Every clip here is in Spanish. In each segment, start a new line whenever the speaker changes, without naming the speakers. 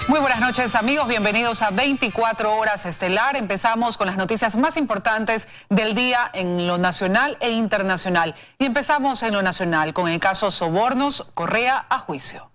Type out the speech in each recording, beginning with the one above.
Muy buenas noches, amigos. Bienvenidos a 24 Horas Estelar. Empezamos con las noticias más importantes del día en lo nacional e internacional. Y empezamos en lo nacional con el caso Sobornos, Correa a juicio.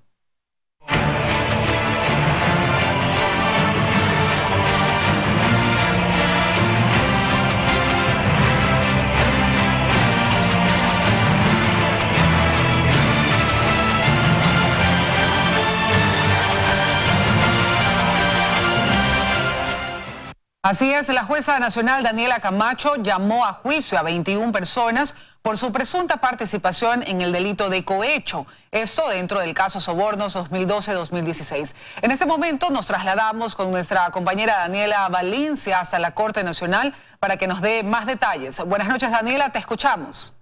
Así es, la jueza nacional Daniela Camacho llamó a juicio a 21 personas por su presunta participación en el delito de cohecho. Esto dentro del caso Sobornos 2012-2016. En este momento nos trasladamos con nuestra compañera Daniela Valencia hasta la Corte Nacional para que nos dé más detalles. Buenas noches, Daniela, te escuchamos.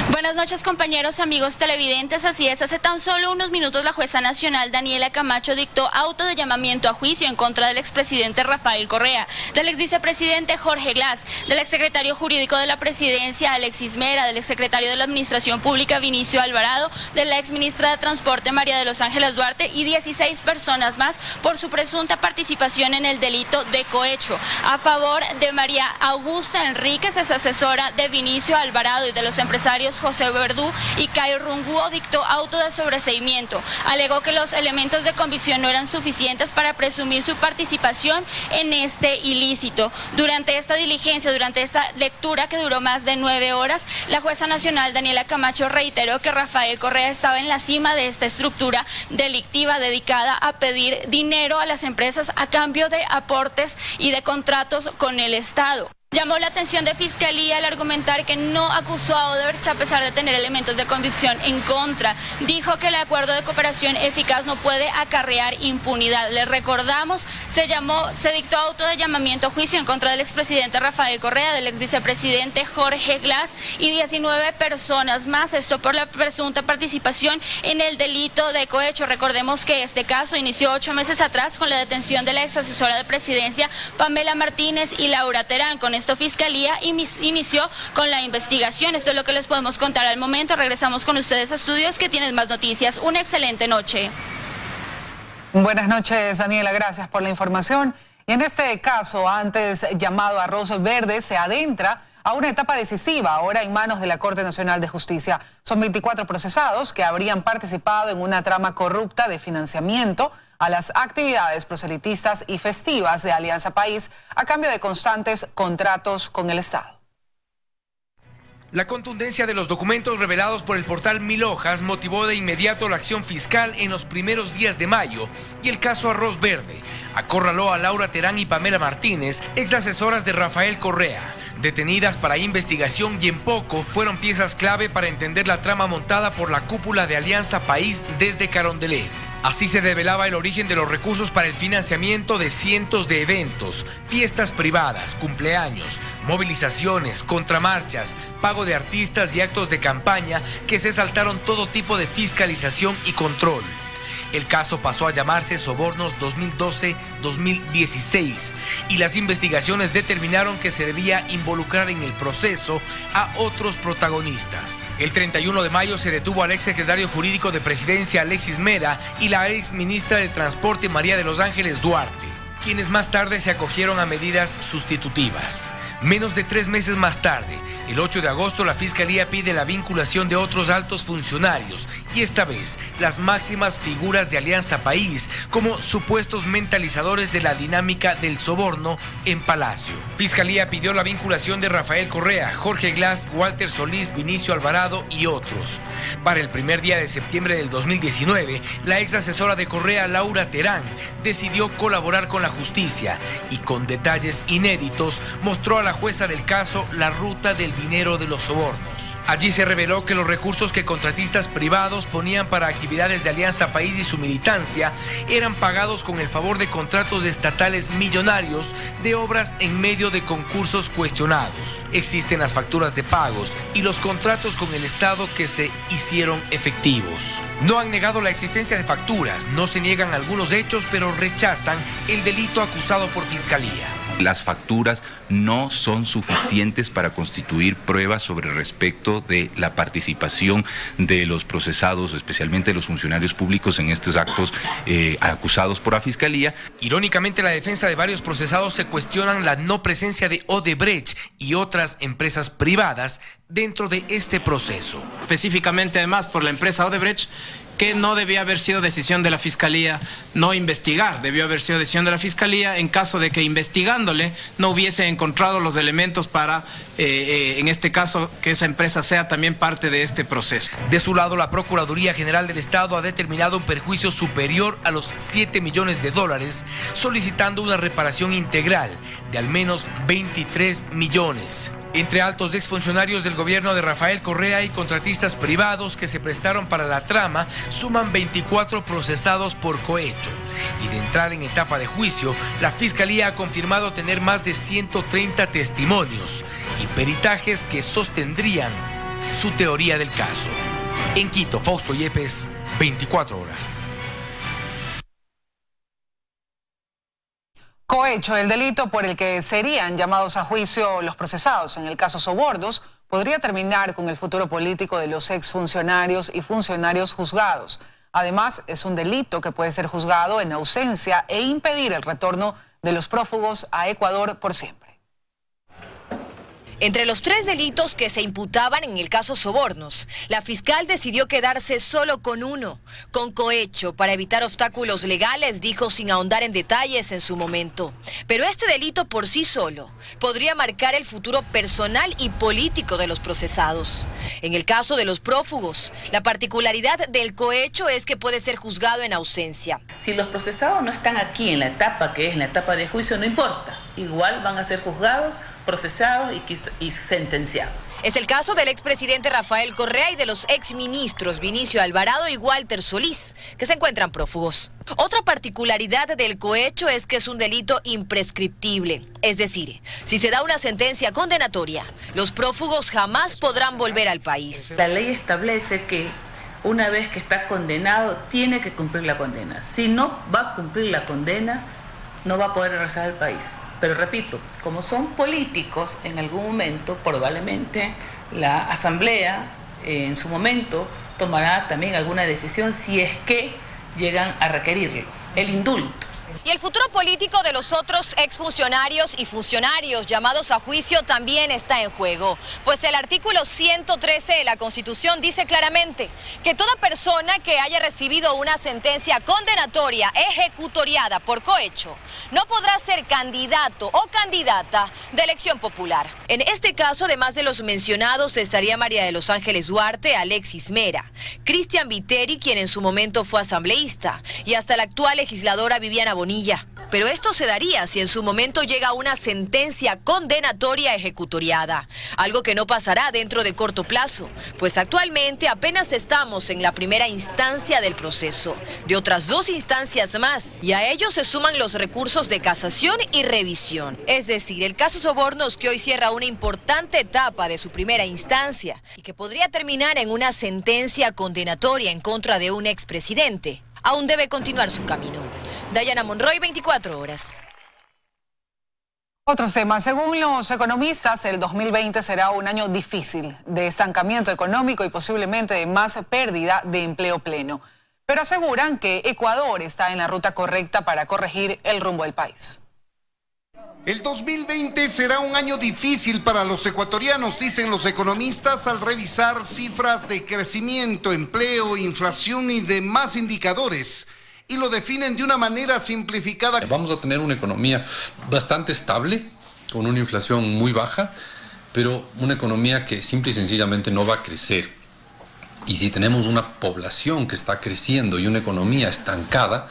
Buenas noches, compañeros, amigos televidentes. Así es, hace tan solo unos minutos la jueza nacional Daniela Camacho dictó auto de llamamiento a juicio en contra del expresidente Rafael Correa, del exvicepresidente Jorge Glass, del exsecretario jurídico de la presidencia Alexis Mera, del exsecretario de la Administración Pública Vinicio Alvarado, de la exministra de Transporte María de los Ángeles Duarte y 16 personas más por su presunta participación en el delito de cohecho. A favor de María Augusta Enríquez, es asesora de Vinicio Alvarado, y de los empresarios José Verdú y Cayo Runguo, dictó auto de sobreseimiento. Alegó que los elementos de convicción no eran suficientes para presumir su participación en este ilícito. Durante esta diligencia, durante esta lectura que duró más de 9 horas, la jueza nacional Daniela Camacho reiteró que Rafael Correa estaba en la cima de esta estructura delictiva dedicada a pedir dinero a las empresas a cambio de aportes y de contratos con el Estado. Llamó la atención de Fiscalía al argumentar que no acusó a Odebrecht a pesar de tener elementos de convicción en contra. Dijo que el acuerdo de cooperación eficaz no puede acarrear impunidad. Le recordamos, se dictó auto de llamamiento a juicio en contra del expresidente Rafael Correa, del exvicepresidente Jorge Glass y 19 personas más. Esto por la presunta participación en el delito de cohecho. Recordemos que este caso inició 8 meses atrás con la detención de la ex asesora de presidencia Pamela Martínez y Laura Terán. Con esto Fiscalía inició con la investigación. Esto es lo que les podemos contar al momento. Regresamos con ustedes a estudios que tienen más noticias. Una excelente noche.
Buenas noches, Daniela. Gracias por la información. Y en este caso, antes llamado Arroz Verde, se adentra a una etapa decisiva, ahora en manos de la Corte Nacional de Justicia. Son 24 procesados que habrían participado en una trama corrupta de financiamiento a las actividades proselitistas y festivas de Alianza País a cambio de constantes contratos con el Estado.
La contundencia de los documentos revelados por el portal Mil Hojas motivó de inmediato la acción fiscal en los primeros días de mayo, y el caso Arroz Verde acorraló a Laura Terán y Pamela Martínez, ex asesoras de Rafael Correa, detenidas para investigación, y en poco fueron piezas clave para entender la trama montada por la cúpula de Alianza País desde Carondelet. Así se develaba el origen de los recursos para el financiamiento de cientos de eventos, fiestas privadas, cumpleaños, movilizaciones, contramarchas, pago de artistas y actos de campaña que se saltaron todo tipo de fiscalización y control. El caso pasó a llamarse Sobornos 2012-2016 y las investigaciones determinaron que se debía involucrar en el proceso a otros protagonistas. El 31 de mayo se detuvo al ex secretario jurídico de Presidencia Alexis Mera y la ex ministra de Transporte María de los Ángeles Duarte, quienes más tarde se acogieron a medidas sustitutivas. Menos de 3 meses más tarde, el 8 de agosto, la Fiscalía pide la vinculación de otros altos funcionarios y esta vez las máximas figuras de Alianza País como supuestos mentalizadores de la dinámica del soborno en Palacio. Fiscalía pidió la vinculación de Rafael Correa, Jorge Glass, Walter Solís, Vinicio Alvarado y otros. Para el primer día de septiembre del 2019, la ex asesora de Correa, Laura Terán, decidió colaborar con la justicia y con detalles inéditos mostró a la jueza del caso la ruta del dinero de los sobornos. Allí se reveló que los recursos que contratistas privados ponían para actividades de Alianza País y su militancia eran pagados con el favor de contratos estatales millonarios de obras en medio de concursos cuestionados. Existen las facturas de pagos y los contratos con el Estado que se hicieron efectivos. No han negado la existencia de facturas, no se niegan algunos hechos, pero rechazan el delito acusado por Fiscalía.
Las facturas no son suficientes para constituir pruebas sobre respecto de la participación de los procesados, especialmente los funcionarios públicos, en estos actos acusados por la Fiscalía.
Irónicamente, la defensa de varios procesados se cuestionan la no presencia de Odebrecht y otras empresas privadas dentro de este proceso.
Específicamente, además, por la empresa Odebrecht, que no debía haber sido decisión de la Fiscalía no investigar, debió haber sido decisión de la Fiscalía en caso de que investigándole no hubiese encontrado los elementos para, en este caso, que esa empresa sea también parte de este proceso.
De su lado, la Procuraduría General del Estado ha determinado un perjuicio superior a los 7 millones de dólares, solicitando una reparación integral de al menos 23 millones. Entre altos exfuncionarios del gobierno de Rafael Correa y contratistas privados que se prestaron para la trama, suman 24 procesados por cohecho. Y de entrar en etapa de juicio, la Fiscalía ha confirmado tener más de 130 testimonios y peritajes que sostendrían su teoría del caso. En Quito, Fausto Yepes, 24 horas.
Cohecho, el delito por el que serían llamados a juicio los procesados en el caso Sobornos, podría terminar con el futuro político de los exfuncionarios y funcionarios juzgados. Además, es un delito que puede ser juzgado en ausencia e impedir el retorno de los prófugos a Ecuador por siempre.
Entre los 3 delitos que se imputaban en el caso Sobornos, la fiscal decidió quedarse solo con uno, con cohecho, para evitar obstáculos legales, dijo sin ahondar en detalles en su momento. Pero este delito por sí solo podría marcar el futuro personal y político de los procesados. En el caso de los prófugos, la particularidad del cohecho es que puede ser juzgado en ausencia.
Si los procesados no están aquí en la etapa que es la etapa de juicio, no importa. Igual van a ser juzgados, procesados y sentenciados.
Es el caso del expresidente Rafael Correa y de los exministros Vinicio Alvarado y Walter Solís, que se encuentran prófugos. Otra particularidad del cohecho es que es un delito imprescriptible. Es decir, si se da una sentencia condenatoria, los prófugos jamás podrán volver al país.
La ley establece que una vez que está condenado, tiene que cumplir la condena. Si no va a cumplir la condena, no va a poder regresar al país. Pero repito, como son políticos, en algún momento, probablemente, la Asamblea, en su momento, tomará también alguna decisión si es que llegan a requerirlo, el indulto.
Y el futuro político de los otros exfuncionarios y funcionarios llamados a juicio también está en juego, pues el artículo 113 de la Constitución dice claramente que toda persona que haya recibido una sentencia condenatoria ejecutoriada por cohecho no podrá ser candidato o candidata de elección popular. En este caso, además de los mencionados, estaría María de los Ángeles Duarte, Alexis Mera, Cristian Viteri, quien en su momento fue asambleísta, y hasta la actual legisladora Viviana Bonilla. Pero esto se daría si en su momento llega una sentencia condenatoria ejecutoriada, algo que no pasará dentro de corto plazo, pues actualmente apenas estamos en la primera instancia del proceso, de otras 2 instancias más, y a ello se suman los recursos de casación y revisión. Es decir, el caso Sobornos, que hoy cierra una importante etapa de su primera instancia y que podría terminar en una sentencia condenatoria en contra de un expresidente, aún debe continuar su camino. Dayana Monroy, 24 horas.
Otros temas. Según los economistas, el 2020 será un año difícil, de estancamiento económico y posiblemente de más pérdida de empleo pleno. Pero aseguran que Ecuador está en la ruta correcta para corregir el rumbo del país.
El 2020 será un año difícil para los ecuatorianos, dicen los economistas al revisar cifras de crecimiento, empleo, inflación y demás indicadores. Y lo definen de una manera simplificada.
Vamos a tener una economía bastante estable, con una inflación muy baja, pero una economía que simple y sencillamente no va a crecer. Y si tenemos una población que está creciendo y una economía estancada,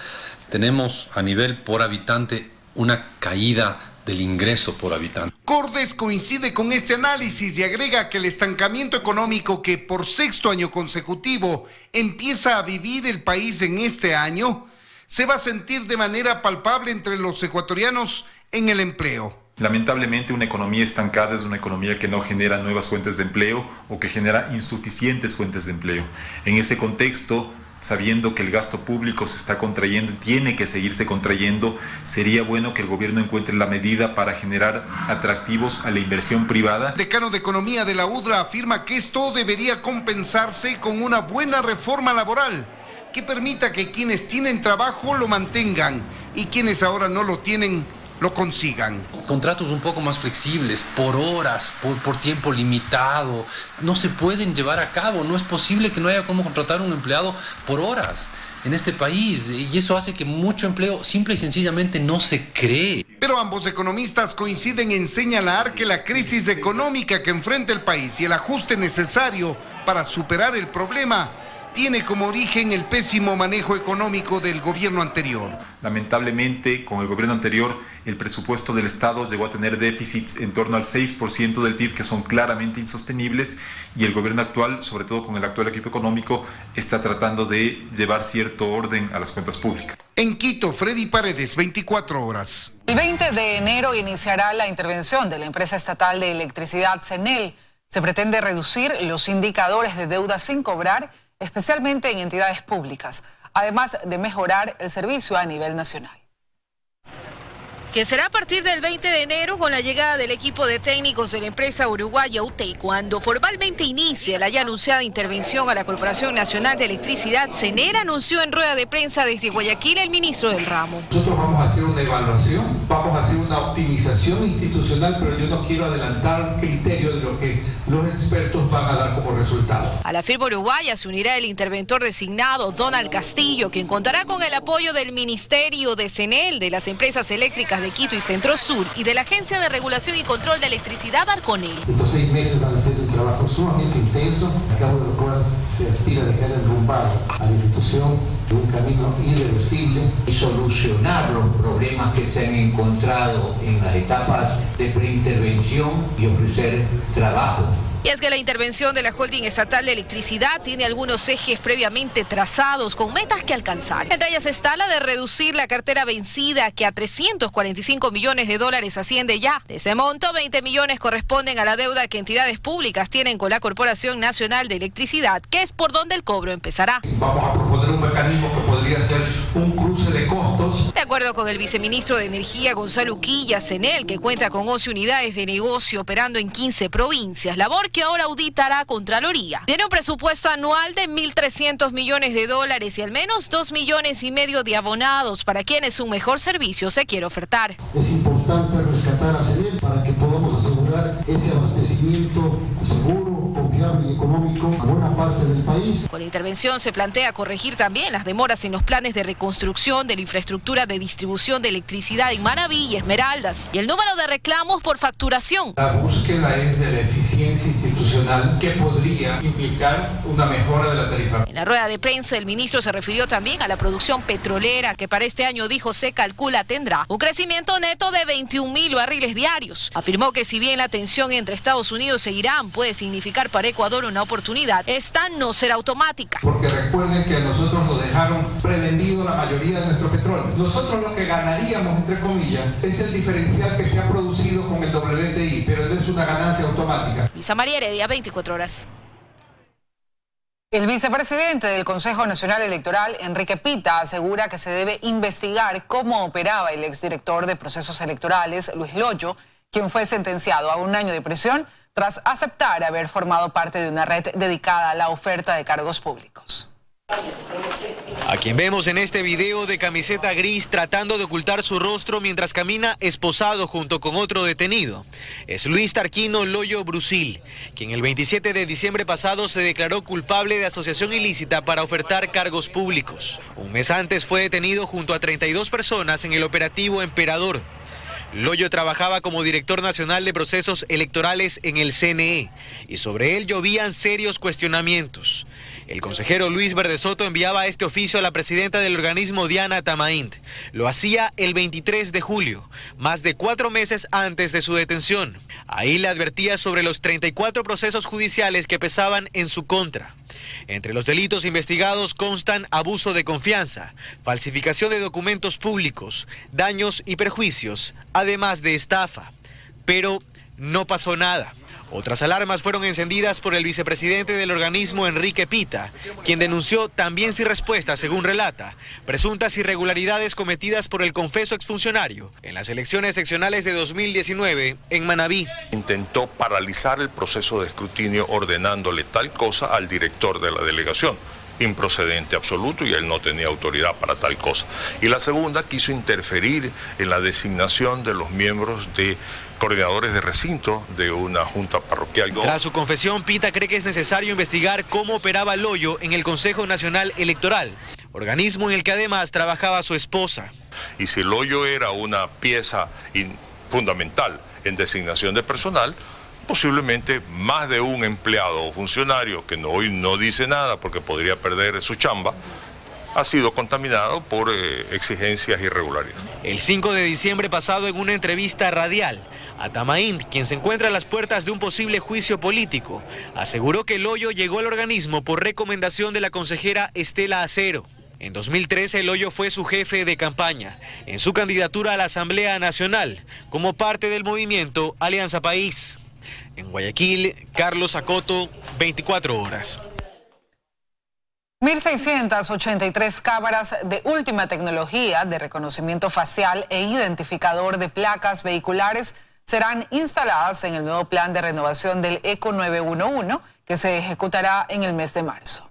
tenemos a nivel por habitante una caída del ingreso por habitante.
Cordes coincide con este análisis y agrega que el estancamiento económico que por 6º año consecutivo empieza a vivir el país en este año, se va a sentir de manera palpable entre los ecuatorianos en el empleo.
Lamentablemente, una economía estancada es una economía que no genera nuevas fuentes de empleo o que genera insuficientes fuentes de empleo. En ese contexto, sabiendo que el gasto público se está contrayendo y tiene que seguirse contrayendo, sería bueno que el gobierno encuentre la medida para generar atractivos a la inversión privada.
El decano de Economía de la UDLA afirma que esto debería compensarse con una buena reforma laboral que permita que quienes tienen trabajo lo mantengan y quienes ahora no lo tienen lo consigan.
Contratos un poco más flexibles, por horas, por tiempo limitado, no se pueden llevar a cabo. No es posible que no haya cómo contratar a un empleado por horas en este país, y eso hace que mucho empleo simple y sencillamente no se cree.
Pero ambos economistas coinciden en señalar que la crisis económica que enfrenta el país y el ajuste necesario para superar el problema tiene como origen el pésimo manejo económico del gobierno anterior.
Lamentablemente, con el gobierno anterior, el presupuesto del Estado llegó a tener déficits en torno al 6% del PIB, que son claramente insostenibles, y el gobierno actual, sobre todo con el actual equipo económico, está tratando de llevar cierto orden a las cuentas públicas.
En Quito, Freddy Paredes, 24 horas.
El 20 de enero iniciará la intervención de la empresa estatal de electricidad CENEL. Se pretende reducir los indicadores de deuda sin cobrar, especialmente en entidades públicas, además de mejorar el servicio a nivel nacional.
Que será a partir del 20 de enero con la llegada del equipo de técnicos de la empresa uruguaya UTE, cuando formalmente inicie la ya anunciada intervención a la Corporación Nacional de Electricidad. CENEL anunció en rueda de prensa desde Guayaquil el ministro del ramo.
Nosotros vamos a hacer una evaluación, vamos a hacer una optimización institucional, pero yo no quiero adelantar criterios de lo que los expertos van a dar como resultado.
A la firma uruguaya se unirá el interventor designado, Donald Castillo, quien contará con el apoyo del Ministerio de CENEL, de las empresas eléctricas de Quito y Centro Sur y de la Agencia de Regulación y Control de Electricidad, Arconel.
Estos 6 meses van a ser un trabajo sumamente intenso, a cabo del cual se aspira a dejar enrumbado a la institución de un camino irreversible
y solucionar los problemas que se han encontrado en las etapas de preintervención y ofrecer trabajo.
Y es que la intervención de la Holding Estatal de Electricidad tiene algunos ejes previamente trazados con metas que alcanzar. Entre ellas está la de reducir la cartera vencida, que a $345 millones asciende ya. De ese monto, 20 millones corresponden a la deuda que entidades públicas tienen con la Corporación Nacional de Electricidad, que es por donde el cobro empezará.
Vamos a proponer un mecanismo que podría ser un cruce de costos.
De acuerdo con el viceministro de Energía, Gonzalo Uquilla, CENEL, que cuenta con 11 unidades de negocio operando en 15 provincias, labor que ahora auditará Contraloría. Tiene un presupuesto anual de $1.300 millones y al menos 2,5 millones de abonados para quienes un mejor servicio se quiere ofertar.
Es importante rescatar a CENEL para que podamos asegurar ese abastecimiento seguro, confiable y económico a buena parte del país.
Con la intervención se plantea corregir también las demoras en los planes de reconstrucción de la infraestructura de distribución de electricidad en Manabí y Esmeraldas y el número de reclamos por facturación.
La búsqueda es de la eficiencia institucional que podría implicar una mejora de la tarifa.
En la rueda de prensa, el ministro se refirió también a la producción petrolera, que para este año, dijo, se calcula tendrá un crecimiento neto de 21,000 barriles diarios. Afirmó que si bien la tensión entre Estados Unidos e Irán puede significar para Ecuador una oportunidad, esta no será automática.
Porque recuerden que a nosotros nos dejaron prevendido la mayoría de nuestro petróleo. Nosotros lo que ganaríamos, entre comillas, es el diferencial que se ha producido con el WTI, pero no es una ganancia automática.
Luisa María Heredia, 24 horas.
El vicepresidente del Consejo Nacional Electoral, Enrique Pita, asegura que se debe investigar cómo operaba el exdirector de procesos electorales, Luis Loyo, quien fue sentenciado a 1 año de prisión tras aceptar haber formado parte de una red dedicada a la oferta de cargos públicos.
A quien vemos en este video de camiseta gris tratando de ocultar su rostro mientras camina esposado junto con otro detenido es Luis Tarquino Loyo Brusil, quien el 27 de diciembre pasado se declaró culpable de asociación ilícita para ofertar cargos públicos. Un mes antes fue detenido junto a 32 personas en el operativo Emperador. Loyo trabajaba como director nacional de procesos electorales en el CNE y sobre él llovían serios cuestionamientos. El consejero Luis Verdesoto enviaba este oficio a la presidenta del organismo, Diana Tamaint. Lo hacía el 23 de julio, más de 4 meses antes de su detención. Ahí le advertía sobre los 34 procesos judiciales que pesaban en su contra. Entre los delitos investigados constan abuso de confianza, falsificación de documentos públicos, daños y perjuicios, además de estafa. Pero no pasó nada. Otras alarmas fueron encendidas por el vicepresidente del organismo, Enrique Pita, quien denunció, también sin respuesta, según relata, presuntas irregularidades cometidas por el confeso exfuncionario en las elecciones seccionales de 2019 en Manabí.
Intentó paralizar el proceso de escrutinio ordenándole tal cosa al director de la delegación. Improcedente absoluto, y él no tenía autoridad para tal cosa. Y la segunda, quiso interferir en la designación de los miembros de coordinadores de recinto de una junta parroquial.
Tras su confesión, Pita cree que es necesario investigar cómo operaba Loyo en el Consejo Nacional Electoral, organismo en el que además trabajaba su esposa.
Y si Loyo era una pieza fundamental en designación de personal, posiblemente más de un empleado o funcionario que hoy no dice nada porque podría perder su chamba, ha sido contaminado por exigencias irregulares.
El 5 de diciembre pasado, en una entrevista radial, Atamaín, quien se encuentra a las puertas de un posible juicio político, aseguró que Loyo llegó al organismo por recomendación de la consejera Estela Acero. En 2013, Loyo fue su jefe de campaña en su candidatura a la Asamblea Nacional como parte del movimiento Alianza País. En Guayaquil, Carlos Acoto, 24 horas.
1.683 cámaras de última tecnología de reconocimiento facial e identificador de placas vehiculares serán instaladas en el nuevo plan de renovación del ECO 911 que se ejecutará en el mes de marzo.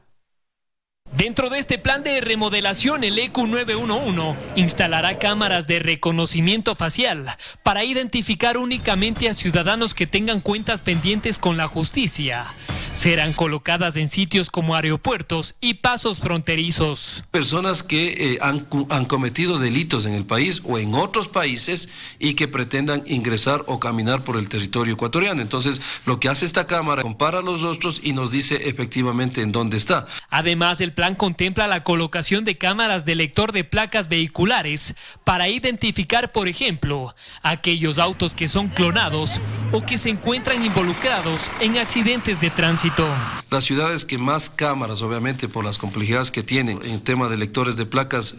Dentro de este plan de remodelación, el ECU 911 instalará cámaras de reconocimiento facial para identificar únicamente a ciudadanos que tengan cuentas pendientes con la justicia. Serán colocadas en sitios como aeropuertos y pasos fronterizos.
Personas que han cometido delitos en el país o en otros países y que pretendan ingresar o caminar por el territorio ecuatoriano. Entonces, lo que hace esta cámara, compara los rostros y nos dice efectivamente en dónde está.
Además, el plan contempla la colocación de cámaras de lector de placas vehiculares para identificar, por ejemplo, aquellos autos que son clonados o que se encuentran involucrados en accidentes de tránsito.
Las ciudades que más cámaras, obviamente por las complejidades que tienen en tema de lectores de placas,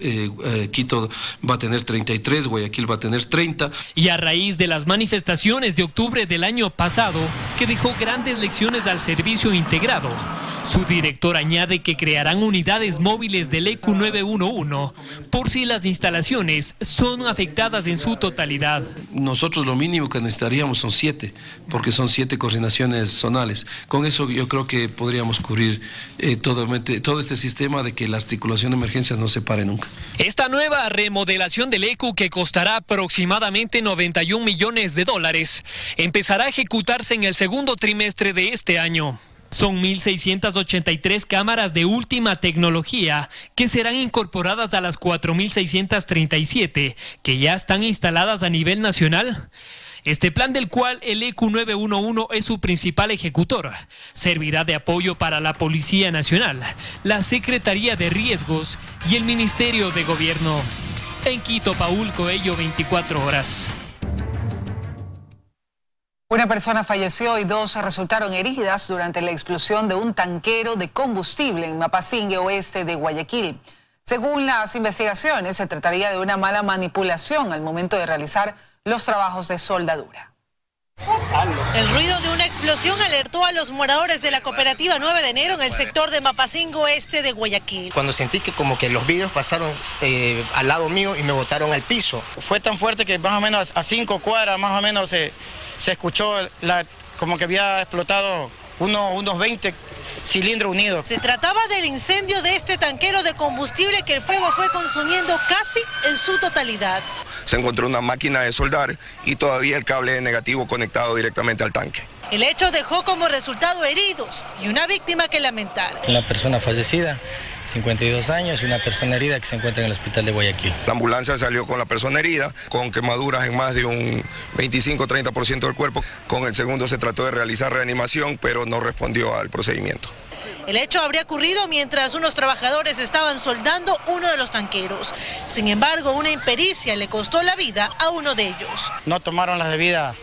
Quito va a tener 33, Guayaquil va a tener 30.
Y a raíz de las manifestaciones de octubre del año pasado, que dejó grandes lecciones al servicio integrado, su director añade que crearán unidades móviles del ECU 911 por si las instalaciones son afectadas en su totalidad.
Nosotros lo mínimo que necesitaríamos son 7, porque son 7 coordinaciones zonales. Con eso yo creo que podríamos cubrir todo este sistema de que la articulación de emergencias no se pare nunca.
Esta nueva remodelación del ECU, que costará aproximadamente $91 millones, empezará a ejecutarse en el segundo trimestre de este año. Son 1.683 cámaras de última tecnología que serán incorporadas a las 4.637 que ya están instaladas a nivel nacional. Este plan, del cual el ECU 911 es su principal ejecutor, servirá de apoyo para la Policía Nacional, la Secretaría de Riesgos y el Ministerio de Gobierno. En Quito, Paul Coello, 24 horas.
Una persona falleció y 2 resultaron heridas durante la explosión de un tanquero de combustible en Mapasingue, oeste de Guayaquil. Según las investigaciones, se trataría de una mala manipulación al momento de realizar los trabajos de soldadura.
El ruido de una explosión alertó a los moradores de la cooperativa 9 de enero en el sector de Mapasingue, oeste de Guayaquil.
Cuando sentí que como que los vidrios pasaron al lado mío y me botaron al piso.
Fue tan fuerte que más o menos a 5 cuadras más o menos se escuchó como que había explotado unos 20 cilindros unidos.
Se trataba del incendio de este tanquero de combustible que el fuego fue consumiendo casi en su totalidad.
Se encontró una máquina de soldar y todavía el cable negativo conectado directamente al tanque.
El hecho dejó como resultado heridos y una víctima que lamentar.
Una persona fallecida, 52 años, y una persona herida que se encuentra en el hospital de Guayaquil.
La ambulancia salió con la persona herida, con quemaduras en más de un 25-30% del cuerpo. Con el segundo se trató de realizar reanimación, pero no respondió al procedimiento.
El hecho habría ocurrido mientras unos trabajadores estaban soldando uno de los tanqueros. Sin embargo, una impericia le costó la vida a uno de ellos.
No tomaron las debidas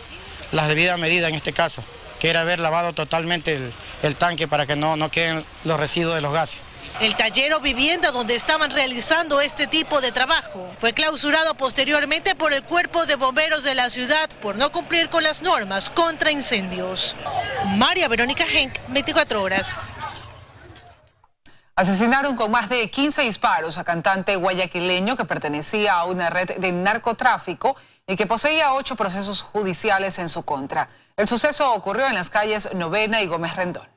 medidas en este caso, que era haber lavado totalmente el tanque para que no queden los residuos de los gases.
El taller o vivienda donde estaban realizando este tipo de trabajo fue clausurado posteriormente por el Cuerpo de Bomberos de la ciudad por no cumplir con las normas contra incendios. María Verónica Henk, 24 horas.
Asesinaron con más de 15 disparos a cantante guayaquileño que pertenecía a una red de narcotráfico y que poseía 8 procesos judiciales en su contra. El suceso ocurrió en las calles Novena y Gómez Rendón.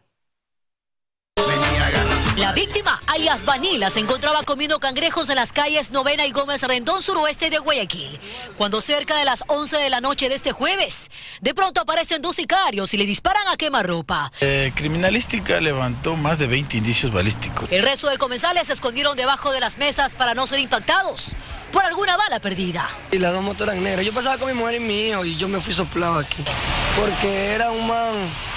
La víctima, alias Vanilla, se encontraba comiendo cangrejos en las calles Novena y Gómez Rendón, suroeste de Guayaquil, cuando cerca de las 11 de la noche de este jueves, de pronto aparecen 2 sicarios y le disparan a quemarropa.
Criminalística levantó más de 20 indicios balísticos.
El resto de comensales se escondieron debajo de las mesas para no ser impactados por alguna bala perdida.
Y las 2 motos eran negras. Yo pasaba con mi mujer y mi hijo y yo me fui soplado aquí, porque era un man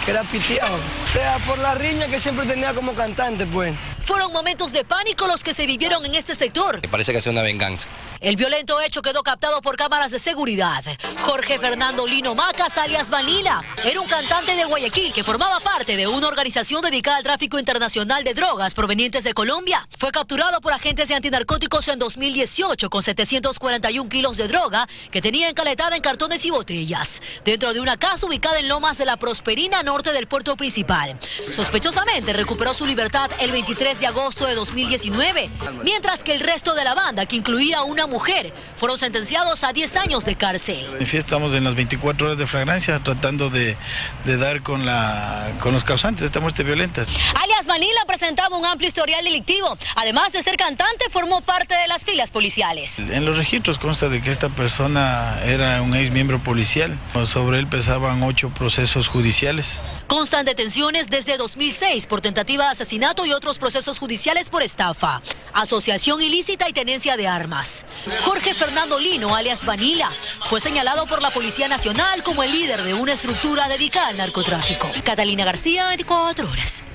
que era piteado. O sea, por la riña que siempre tenía como cantante, pues.
Fueron momentos de pánico los que se vivieron en este sector.
Me parece que ha sido una venganza.
El violento hecho quedó captado por cámaras de seguridad. Jorge Fernando Lino Macas, alias Vanilla, era un cantante de Guayaquil que formaba parte de una organización dedicada al tráfico internacional de drogas provenientes de Colombia. Fue capturado por agentes de antinarcóticos en 2018 con 741 kilos de droga que tenía encaletada en cartones y botellas, dentro de una casa ubicada en Lomas de la Prosperina, norte del puerto principal. Sospechosamente recuperó su libertad el 23 de agosto de 2019, mientras que el resto de la banda, que incluía a una mujer, fueron sentenciados a 10 años de cárcel.
Estamos en las 24 horas de flagrancia tratando de dar con los causantes de esta muerte violenta.
Alias Vanilla presentaba un amplio historial delictivo. Además de ser cantante, formó parte de las filas policiales.
En los registros consta de que esta persona era un ex miembro policial. Sobre él pesaban 8 procesos judiciales.
Constan detenciones desde 2006 por tentativa de asesinato y otros procesos judiciales por estafa, asociación ilícita y tenencia de armas. Jorge Fernando Lino, alias Vanilla, fue señalado por la Policía Nacional como el líder de una estructura dedicada al narcotráfico. Catalina García, 24 horas.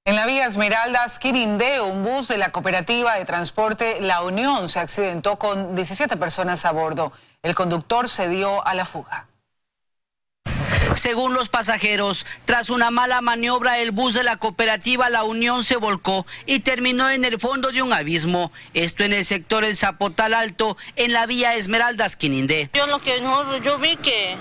En la vía Esmeraldas, Quirindé, un bus de la cooperativa de transporte La Unión se accidentó con 17 personas a bordo. El conductor se dio a la fuga.
Según los pasajeros, tras una mala maniobra, el bus de la cooperativa La Unión se volcó y terminó en el fondo de un abismo. Esto en el sector El Zapotal Alto, en la vía Esmeraldas, Quirindé.
Yo vi que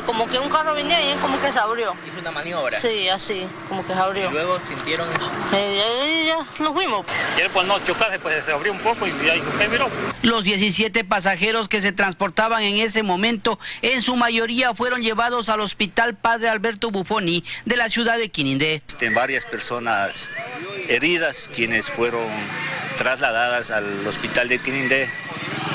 como que un carro venía y como que se abrió.
¿Hizo una maniobra?
Sí, así, como que se abrió.
¿Y luego sintieron?
Ya nos fuimos.
Y después no chocar, después se abrió un poco y ahí usted miró.
Los 17 pasajeros que se transportaban en ese momento, en su mayoría fueron llevados al Hospital Padre Alberto Buffoni de la ciudad de Quirindé.
Varias personas heridas, quienes fueron trasladadas al hospital de Quirindé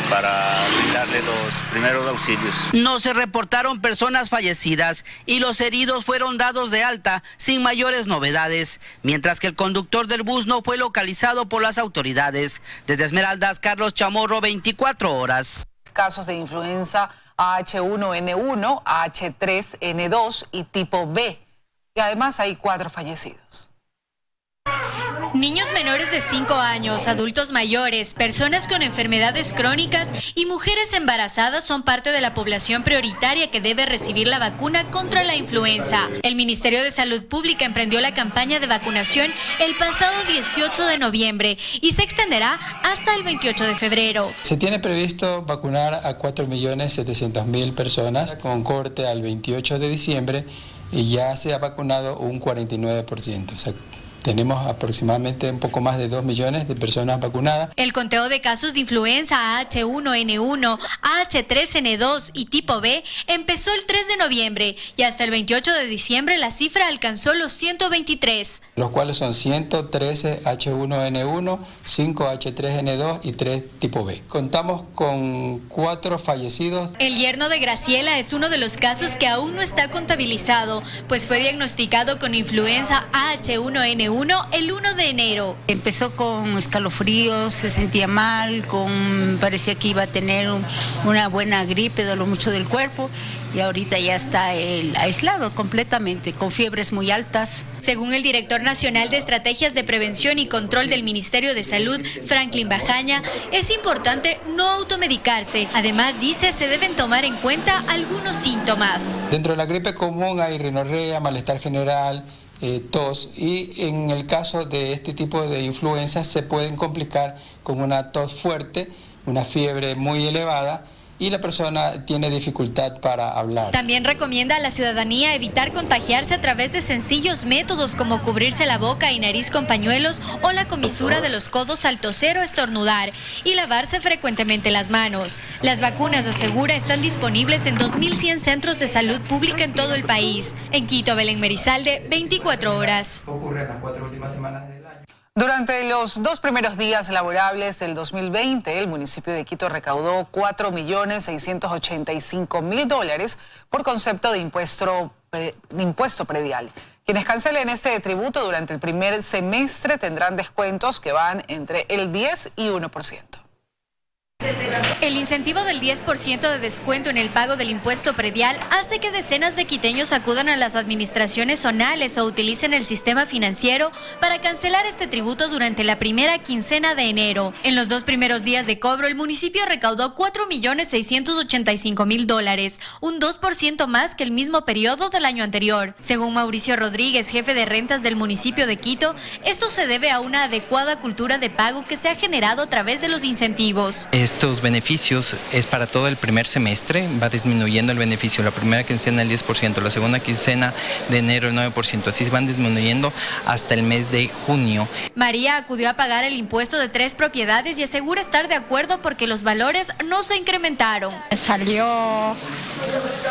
para brindarle los primeros auxilios.
No se reportaron personas fallecidas y los heridos fueron dados de alta sin mayores novedades, mientras que el conductor del bus no fue localizado por las autoridades. Desde Esmeraldas, Carlos Chamorro, 24 horas.
Casos de influenza H1N1, H3N2 y tipo B. Y además hay 4 fallecidos.
Niños menores de 5 años, adultos mayores, personas con enfermedades crónicas y mujeres embarazadas son parte de la población prioritaria que debe recibir la vacuna contra la influenza. El Ministerio de Salud Pública emprendió la campaña de vacunación el pasado 18 de noviembre y se extenderá hasta el 28 de febrero.
Se tiene previsto vacunar a 4.700.000 personas con corte al 28 de diciembre y ya se ha vacunado un 49%. O sea, tenemos aproximadamente un poco más de 2 millones de personas vacunadas.
El conteo de casos de influenza H1N1, H3N2 y tipo B empezó el 3 de noviembre y hasta el 28 de diciembre la cifra alcanzó los 123.
Los cuales son 113 H1N1, 5 H3N2 y 3 tipo B. Contamos con 4 fallecidos.
El yerno de Graciela es uno de los casos que aún no está contabilizado, pues fue diagnosticado con influenza H1N1 el 1 de enero.
Empezó con escalofríos, se sentía mal, parecía que iba a tener una buena gripe, dolor mucho del cuerpo, y ahorita ya está aislado completamente, con fiebres muy altas.
Según el director nacional de Estrategias de Prevención y Control del Ministerio de Salud, Franklin Bajaña, es importante no automedicarse. Además, dice, se deben tomar en cuenta algunos síntomas.
Dentro de la gripe común hay rinorrea, malestar general, tos, y en el caso de este tipo de influencias se pueden complicar con una tos fuerte, una fiebre muy elevada, y la persona tiene dificultad para hablar.
También recomienda a la ciudadanía evitar contagiarse a través de sencillos métodos como cubrirse la boca y nariz con pañuelos o la comisura de los codos al toser o estornudar, y lavarse frecuentemente las manos. Las vacunas, asegura, están disponibles en 2.100 centros de salud pública en todo el país. En Quito, Belén Merizalde, 24 horas.
Ocurre en las 4 últimas semanas del año.
Durante los 2 primeros días laborables del 2020, el municipio de Quito recaudó $4.685.000 por concepto de impuesto predial. Quienes cancelen este tributo durante el primer semestre tendrán descuentos que van entre el 10 y 1%.
El incentivo del 10% de descuento en el pago del impuesto predial hace que decenas de quiteños acudan a las administraciones zonales o utilicen el sistema financiero para cancelar este tributo durante la primera quincena de enero. En los 2 primeros días de cobro, el municipio recaudó $4.685.000, un 2% más que el mismo periodo del año anterior. Según Mauricio Rodríguez, jefe de rentas del municipio de Quito, esto se debe a una adecuada cultura de pago que se ha generado a través de los incentivos.
Estos beneficios es para todo el primer semestre, va disminuyendo el beneficio, la primera quincena el 10%, la segunda quincena de enero el 9%, así van disminuyendo hasta el mes de junio.
María acudió a pagar el impuesto de 3 propiedades y asegura estar de acuerdo porque los valores no se incrementaron.
Salió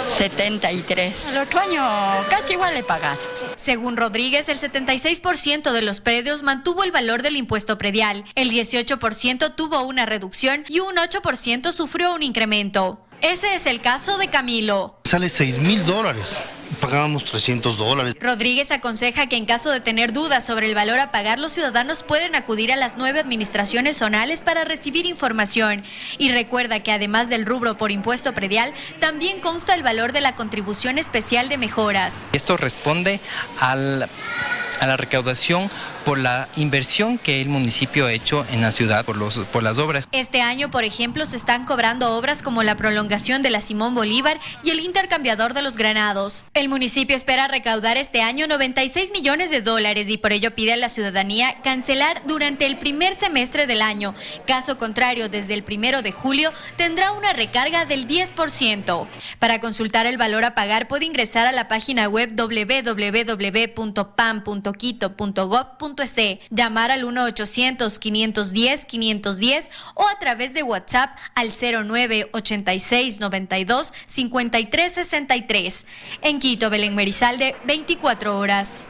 73, el otro año casi igual he pagado.
Según Rodríguez, el 76% de los predios mantuvo el valor del impuesto predial, el 18% tuvo una reducción y un 8% sufrió un incremento. Ese es el caso de Camilo.
Sale $6.000, pagábamos $300.
Rodríguez aconseja que en caso de tener dudas sobre el valor a pagar, los ciudadanos pueden acudir a las 9 administraciones zonales para recibir información. Y recuerda que además del rubro por impuesto predial, también consta el valor de la contribución especial de mejoras.
Esto responde a la recaudación por la inversión que el municipio ha hecho en la ciudad por las obras.
Este año, por ejemplo, se están cobrando obras como la prolongación de la Simón Bolívar y el intercambiador de los Granados. El municipio espera recaudar este año $96 millones y por ello pide a la ciudadanía cancelar durante el primer semestre del año. Caso contrario, desde el 1 de julio tendrá una recarga del 10%. Para consultar el valor a pagar puede ingresar a la página web www.pam.quito.gov.es, llamar al 1-800-510-510 o a través de WhatsApp al 0986925363. En Quito, Belén Merizalde, 24 horas.